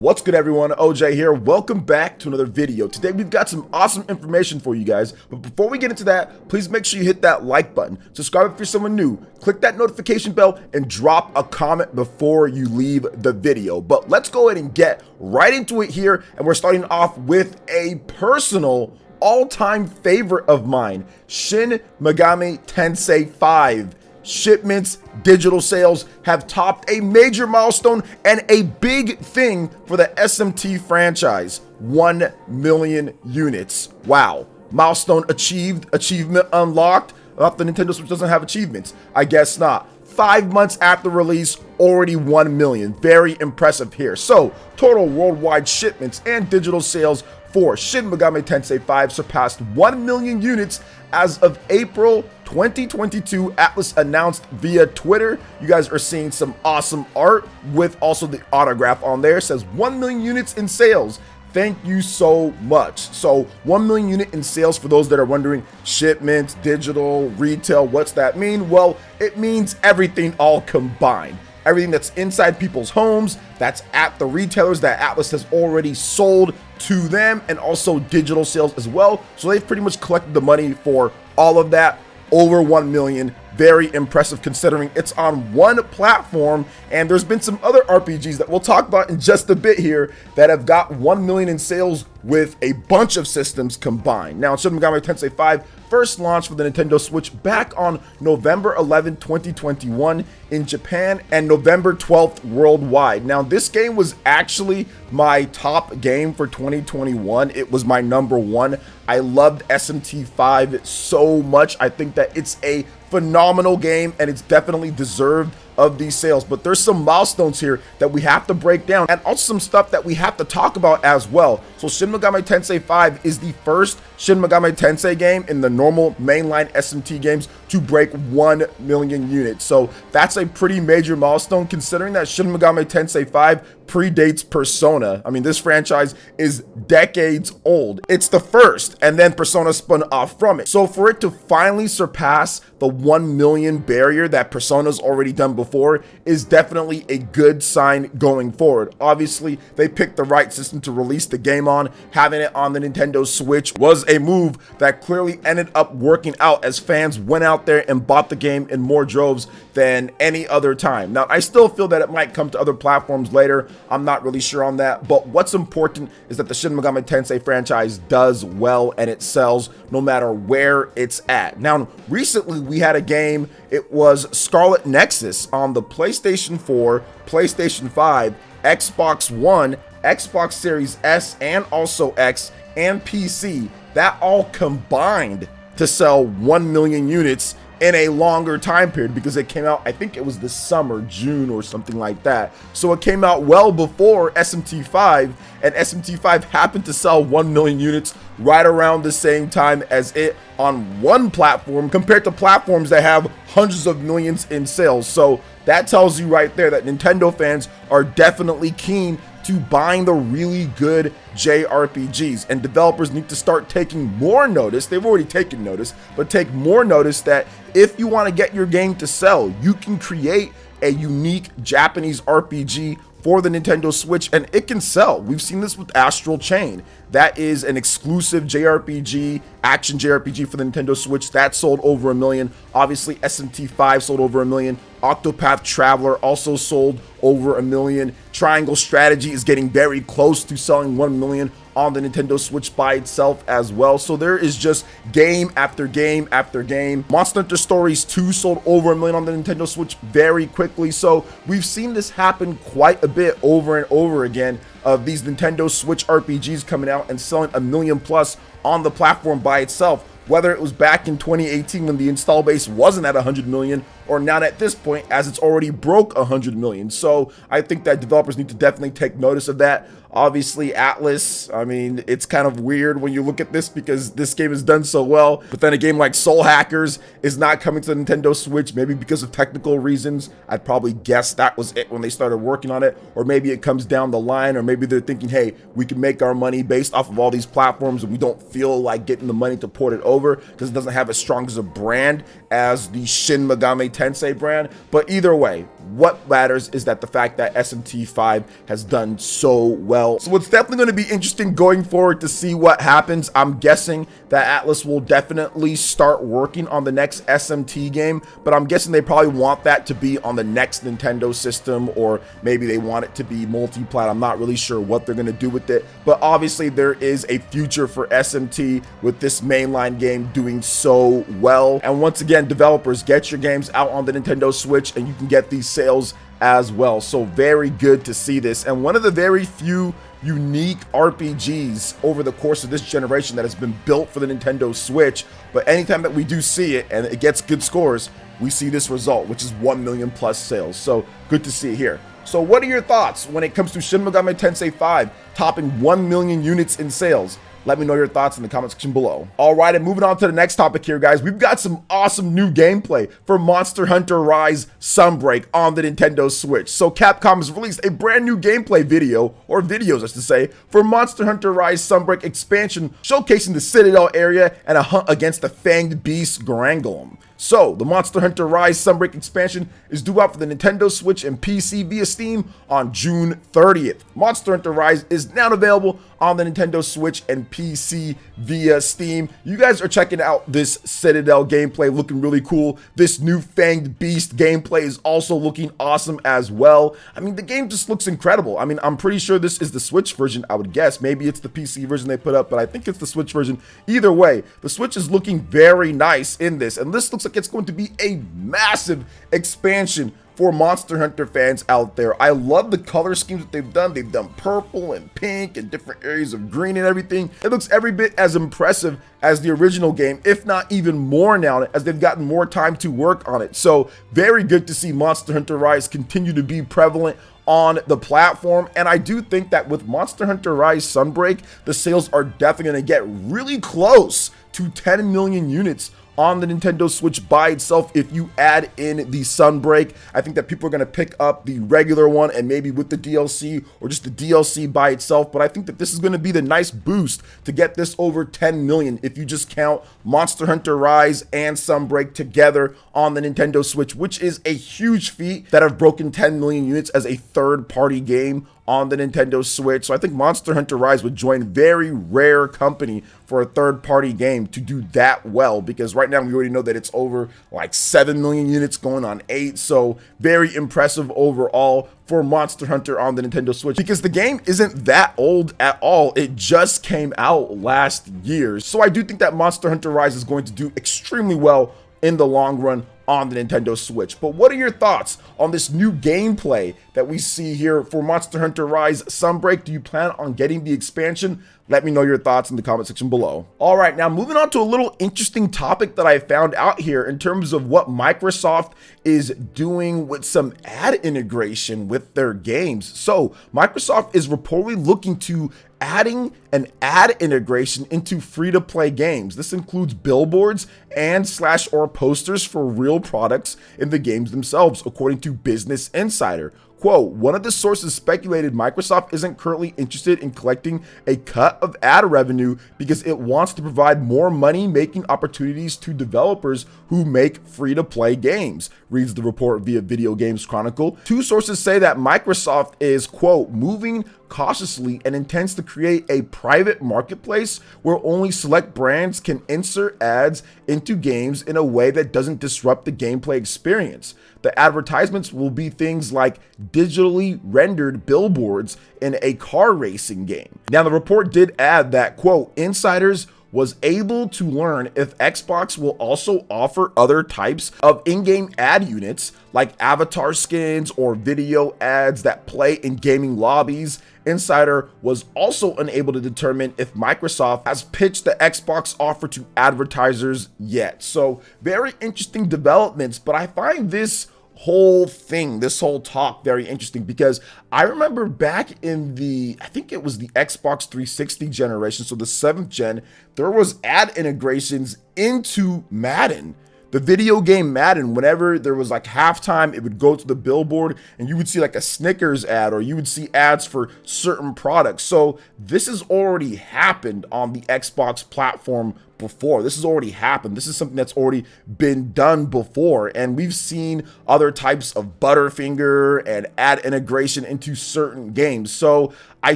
What's good, everyone? OJ here. Welcome back to another video. Today we've got some awesome information for you guys, but before we get into that, please make sure you hit that like button, subscribe if you're someone new, click that notification bell, and drop a comment before you leave the video. But let's go ahead and get right into it here, and we're starting off with a personal all-time favorite of mine, Shin Megami Tensei 5. Shipments, digital sales have topped a major milestone and a big thing for the SMT franchise. 1 million units. Wow. Milestone achieved, achievement unlocked. The Nintendo Switch doesn't have achievements. I guess not. 5 months after release, already 1 million. Very impressive here. So, total worldwide shipments and digital sales for Shin Megami Tensei 5 surpassed 1 million units as of April 2022. Atlas announced via Twitter. You guys are seeing some awesome art with also the autograph on there. It says 1 million units in sales. Thank you so much. So 1 million unit in sales, for those that are wondering, shipments, digital, retail, what's that mean? Well, it means everything all combined. Everything that's inside people's homes, that's at the retailers that Atlas has already sold to them, and also digital sales as well. So they've pretty much collected the money for all of that. Over 1 million. Very impressive considering it's on one platform, and there's been some other RPGs that we'll talk about in just a bit here that have got 1 million in sales with a bunch of systems combined. Now, Shin Megami Tensei 5 first launched for the Nintendo Switch back on November 11, 2021 in Japan and November 12th worldwide. Now, this game was actually my top game for 2021. It was my number one. I loved SMT 5 so much. I think that it's a phenomenal game and it's definitely deserved of these sales, but there's some milestones here that we have to break down and also some stuff that we have to talk about as well. So Shin Megami Tensei 5 is the first Shin Megami Tensei game in the normal mainline SMT games to break 1 million units. So that's a pretty major milestone considering that Shin Megami Tensei 5 predates Persona. I mean, this franchise is decades old. It's the first, and then Persona spun off from it. So for it to finally surpass the 1 million barrier that Persona's already done before is definitely a good sign going forward. Obviously, they picked the right system to release the game on. Having it on the Nintendo Switch was a move that clearly ended up working out as fans went out there and bought the game in more droves than any other time. Now, I still feel that it might come to other platforms later. I'm not really sure on that, but what's important is that the Shin Megami Tensei franchise does well and it sells no matter where it's at. Now, recently we had a game. It was Scarlet Nexus on the PlayStation 4, PlayStation 5, Xbox One, Xbox Series S, and also X, and PC. That all combined to sell 1 million units in a longer time period because it came out, I think it was the summer, June or something like that. So it came out well before SMT 5, and SMT 5 happened to sell 1 million units right around the same time as it on one platform compared to platforms that have hundreds of millions in sales. So that tells you right there that Nintendo fans are definitely keen to buying the really good JRPGs, and developers need to start taking more notice. They've already taken notice, but take more notice that if you want to get your game to sell, you can create a unique Japanese RPG for the Nintendo Switch and it can sell. We've seen this with Astral Chain. That is an exclusive JRPG, action JRPG for the Nintendo Switch that sold over 1 million. Obviously, SMT 5 sold over 1 million. Octopath Traveler also sold over 1 million. Triangle Strategy is getting very close to selling 1 million on the Nintendo Switch by itself as well. So there is just game after game after game. Monster Hunter Stories 2 sold over 1 million on the Nintendo Switch very quickly. So we've seen this happen quite a bit over and over again of these Nintendo Switch RPGs coming out and selling 1 million plus on the platform by itself. Whether it was back in 2018 when the install base wasn't at 100 million, or now at this point as it's already broke 100 million. So I think that developers need to definitely take notice of that. Obviously, Atlas, I mean, it's kind of weird when you look at this because this game is done so well, but then a game like Soul Hackers is not coming to the Nintendo Switch, maybe because of technical reasons. I'd probably guess that was it when they started working on it, or maybe it comes down the line, or maybe they're thinking, hey, we can make our money based off of all these platforms and we don't feel like getting the money to port it over because it doesn't have as strong as a brand as the Shin Megami Tensei brand. But either way, what matters is that the fact that SMT5 has done so well. So it's definitely going to be interesting going forward to see what happens. I'm guessing that Atlus will definitely start working on the next SMT game, but I'm guessing they probably want that to be on the next Nintendo system, or maybe they want it to be multi-plat. I'm not really sure what they're going to do with it, but obviously there is a future for SMT with this mainline game doing so well. And once again, developers, get your games out on the Nintendo Switch and you can get these sales as well. So very good to see this, and one of the very few unique RPGs over the course of this generation that has been built for the Nintendo Switch. But anytime that we do see it and it gets good scores, we see this result, which is 1 million plus sales. So good to see it here. So what are your thoughts when it comes to Shin Megami Tensei 5 topping 1 million units in sales? Let me know your thoughts in the comment section below. All right, and moving on to the next topic here, guys. We've got some awesome new gameplay for Monster Hunter Rise Sunbreak on the Nintendo Switch. So Capcom has released a brand new gameplay video, or videos, I should say, for Monster Hunter Rise Sunbreak expansion, showcasing the Citadel area and a hunt against the fanged beast Grangolm. So, the Monster Hunter Rise Sunbreak expansion is due out for the Nintendo Switch and PC via Steam on June 30th. Monster Hunter Rise is now available on the Nintendo Switch and PC via Steam. You guys are checking out this Citadel gameplay, looking really cool. This new Fanged Beast gameplay is also looking awesome as well. I mean, the game just looks incredible. I mean, I'm pretty sure this is the Switch version, I would guess. Maybe it's the PC version they put up, but I think it's the Switch version. Either way, the Switch is looking very nice in this, and this looks like it's going to be a massive expansion for Monster Hunter fans out there. I love the color schemes that they've done. They've done purple and pink and different areas of green and everything. It looks every bit as impressive as the original game, if not even more now, as they've gotten more time to work on it. So very good to see Monster Hunter Rise continue to be prevalent on the platform. And I do think that with Monster Hunter Rise Sunbreak, the sales are definitely going to get really close to 10 million units on the Nintendo Switch by itself if you add in the Sunbreak. I think that people are going to pick up the regular one and maybe with the DLC or just the DLC by itself, but I think that this is going to be the nice boost to get this over 10 million if you just count Monster Hunter Rise and Sunbreak together on the Nintendo Switch, which is a huge feat that have broken 10 million units as a third-party game on the Nintendo Switch. So I think Monster Hunter Rise would join very rare company for a third-party game to do that well, because right now we already know that it's over like 7 million units, going on 8. So very impressive overall for Monster Hunter on the Nintendo Switch, because the game isn't that old at all. It just came out last year. So I do think that Monster Hunter Rise is going to do extremely well in the long run on the Nintendo Switch. But what are your thoughts on this new gameplay that we see here for Monster Hunter Rise Sunbreak? Do you plan on getting the expansion? Let me know your thoughts in the comment section below. All right, now moving on to a little interesting topic that I found out here in terms of what Microsoft is doing with some ad integration with their games. So Microsoft is reportedly looking to adding an ad integration into free-to-play games. This includes billboards and /or posters for real products in the games themselves, according to Business Insider. Quote, one of the sources speculated Microsoft isn't currently interested in collecting a cut of ad revenue because it wants to provide more money-making opportunities to developers who make free-to-play games, reads the report via Video Games Chronicle. Two sources say that Microsoft is, quote, moving cautiously and intends to create a private marketplace where only select brands can insert ads into games in a way that doesn't disrupt the gameplay experience. The advertisements will be things like digitally rendered billboards in a car racing game. Now, the report did add that, quote, insiders was able to learn if Xbox will also offer other types of in-game ad units like avatar skins or video ads that play in gaming lobbies. Insider was also unable to determine if Microsoft has pitched the Xbox offer to advertisers yet. So very interesting developments, but I find this whole thing, this whole talk, very interesting, because I remember back in the, I think it was the Xbox 360 generation, so the 7th gen, there was ad integrations into Madden. The video game Madden, whenever there was like halftime, it would go to the billboard and you would see like a Snickers ad, or you would see ads for certain products. So this has already happened on the Xbox platform before. This has already happened. This is something that's already been done before, and we've seen other types of Butterfinger and ad integration into certain games. So I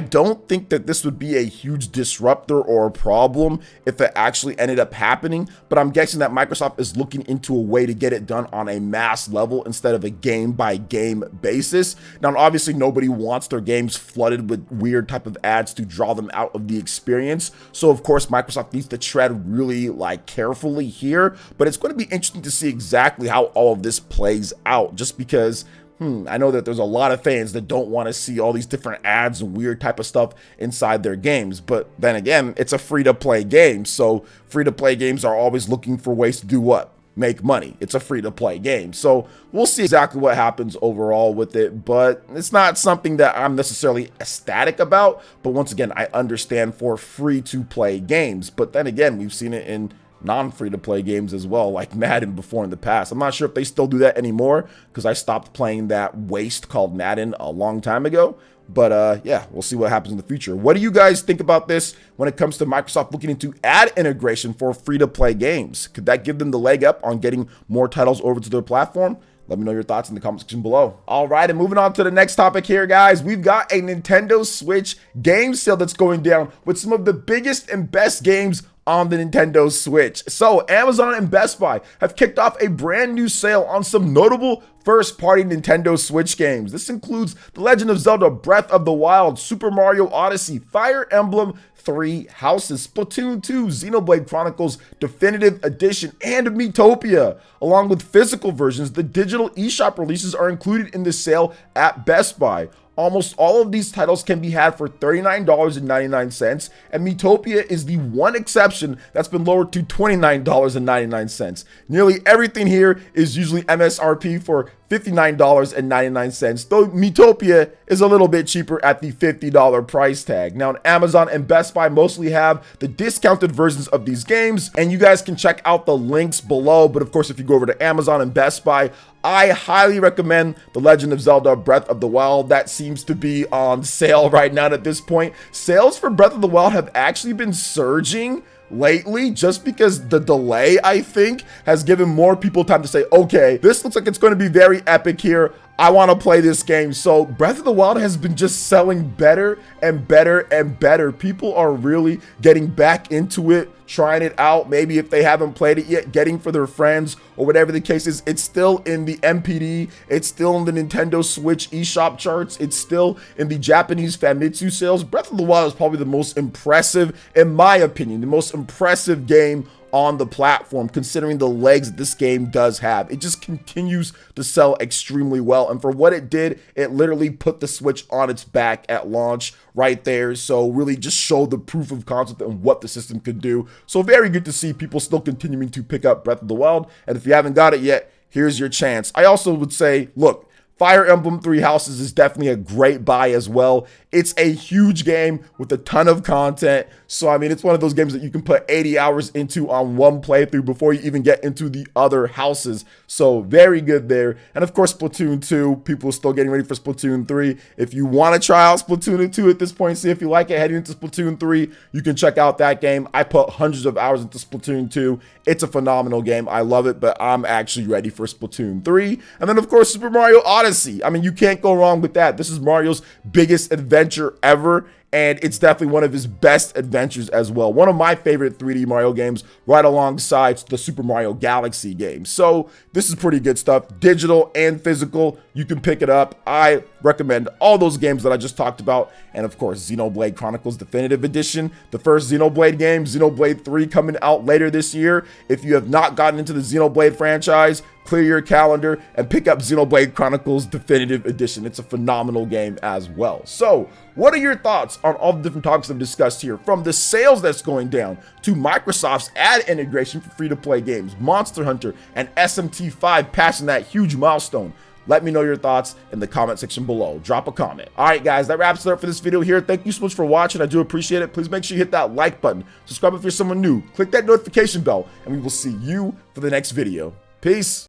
don't think that this would be a huge disruptor or a problem if it actually ended up happening, but I'm guessing that Microsoft is looking into a way to get it done on a mass level instead of a game-by-game basis. Now, obviously, nobody wants their games flooded with weird type of ads to draw them out of the experience, so of course, Microsoft needs to tread really carefully here, but it's going to be interesting to see exactly how all of this plays out, just because I know that there's a lot of fans that don't want to see all these different ads and weird type of stuff inside their games. But then again, it's a free-to-play game. So free-to-play games are always looking for ways to do what? Make money. It's a free-to-play game. So we'll see exactly what happens overall with it. But it's not something that I'm necessarily ecstatic about. But once again, I understand for free-to-play games. But then again, we've seen it in non-free-to-play games as well, like Madden before in the past. I'm not sure if they still do that anymore because I stopped playing that waste called Madden a long time ago. But yeah, we'll see what happens in the future. What do you guys think about this when it comes to Microsoft looking into ad integration for free-to-play games? Could that give them the leg up on getting more titles over to their platform? Let me know your thoughts in the comment section below. All right, and moving on to the next topic here, guys. We've got a Nintendo Switch game sale that's going down with some of the biggest and best games on the Nintendo Switch. So Amazon and Best Buy have kicked off a brand new sale on some notable first-party Nintendo Switch games. This includes The Legend of Zelda Breath of the Wild, Super Mario Odyssey, Fire Emblem Three Houses, Splatoon 2, Xenoblade Chronicles Definitive Edition, and Miitopia. Along with physical versions, the digital eShop releases are included in the sale at Best Buy. Almost all of these titles can be had for $39.99, and Miitopia is the one exception that's been lowered to $29.99. Nearly everything here is usually MSRP for $59.99, though Miitopia is a little bit cheaper at the $50 price tag. Now, Amazon and Best Buy mostly have the discounted versions of these games, and you guys can check out the links below. But of course, if you go over to Amazon and Best Buy, I highly recommend The Legend of Zelda Breath of the Wild. That seems to be on sale right now at this point. Sales for Breath of the Wild have actually been surging lately, just because the delay, I think, has given more people time to say, okay, this looks like it's going to be very epic here. I want to play this game. So Breath of the Wild has been just selling better and better and better. People are really getting back into it, trying it out. Maybe if they haven't played it yet, getting for their friends or whatever the case is. It's still in the MPD. It's still in the Nintendo Switch eShop charts. It's still in the Japanese Famitsu sales. Breath of the Wild is probably the most impressive, in my opinion, the most impressive game on the platform, considering the legs that this game does have. It just continues to sell extremely well, and for what it did, it literally put the Switch on its back at launch right there. So really just showed the proof of concept and what the system could do. So very good to see people still continuing to pick up Breath of the Wild, and if you haven't got it yet, here's your chance. I also would say, look, Fire Emblem Three Houses is definitely a great buy as well. It's a huge game with a ton of content. So, I mean, it's one of those games that you can put 80 hours into on one playthrough before you even get into the other houses. So, very good there. And, of course, Splatoon 2. People are still getting ready for Splatoon 3. If you want to try out Splatoon 2 at this point, see if you like it heading into Splatoon 3, you can check out that game. I put hundreds of hours into Splatoon 2. It's a phenomenal game. I love it, but I'm actually ready for Splatoon 3. And then, of course, Super Mario Odyssey. I mean, you can't go wrong with that. This is Mario's biggest adventure ever, and it's definitely one of his best adventures as well. One of my favorite 3D Mario games, right alongside the Super Mario Galaxy game. So this is pretty good stuff. Digital and physical, you can pick it up. I recommend all those games that I just talked about. And of course, Xenoblade Chronicles Definitive Edition, the first Xenoblade game, Xenoblade 3 coming out later this year. If you have not gotten into the Xenoblade franchise, clear your calendar and pick up Xenoblade Chronicles Definitive Edition. It's a phenomenal game as well. So, what are your thoughts on all the different topics I've discussed here? From the sales that's going down, to Microsoft's ad integration for free-to-play games, Monster Hunter, and SMT5 passing that huge milestone. Let me know your thoughts in the comment section below. Drop a comment. All right, guys, that wraps it up for this video here. Thank you so much for watching. I do appreciate it. Please make sure you hit that like button. Subscribe if you're someone new. Click that notification bell, and we will see you for the next video. Peace.